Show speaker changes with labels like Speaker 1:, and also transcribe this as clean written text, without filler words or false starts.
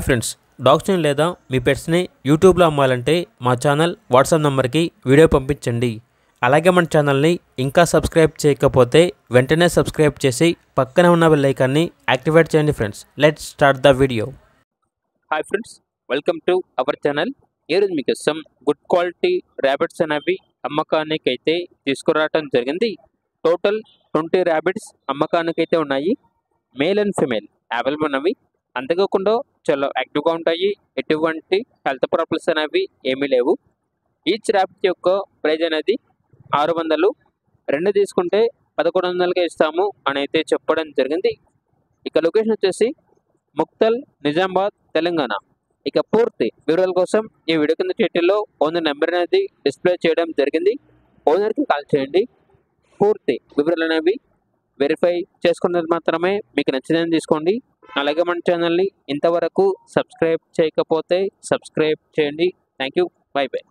Speaker 1: Friends, డాగ్స్ని లేదా మీ పెట్స్ని యూట్యూబ్లో అమ్మాలంటే మా ఛానల్ వాట్సాప్ నెంబర్కి వీడియో పంపించండి. అలాగే మన ఛానల్ని ఇంకా సబ్స్క్రైబ్ చేయకపోతే వెంటనే సబ్స్క్రైబ్ చేసి పక్కనే ఉన్న బెల్ ఐకాన్ని యాక్టివేట్ చేయండి. Friends, let's start the video. Hi friends, welcome to our channel. ఈరోజు మీకోసం గుడ్ క్వాలిటీ ర్యాబిట్స్ అనేవి అమ్మకానికి అయితే తీసుకురావడం జరిగింది. టోటల్ 20 ర్యాబిట్స్ అమ్మకానికి అయితే ఉన్నాయి. మేల్ అండ్ ఫిమేల్ అవైలబుల్ ఉన్నవి. అంతేకాకుండా చాలా యాక్టివ్గా ఉంటాయి. ఎటువంటి హెల్త్ ప్రాబ్లమ్స్ అనేవి ఏమీ లేవు. ఈచ్ ర్యాబిట్ యొక్క ప్రైజ్ అనేది 600. 2 తీసుకుంటే 1100కే ఇస్తాము అని అయితే చెప్పడం జరిగింది. ఇక లొకేషన్ వచ్చేసి ముక్తల్, నిజామాబాద్, తెలంగాణ. ఇక పూర్తి వివరాల కోసం ఈ వీడియో కింద టైటిల్లో ఓనర్ నెంబర్ అనేది డిస్ప్లే చేయడం జరిగింది. ఓనర్కి కాల్ చేయండి. పూర్తి వివరాలు అనేవి వెరిఫై చేసుకున్నది మాత్రమే మీకు నచ్చినది తీసుకోండి. అలాగే మన ఛానల్ని ఇంతవరకు సబ్స్క్రైబ్ చేయకపోతే సబ్స్క్రైబ్ చేయండి. Thank you. By by.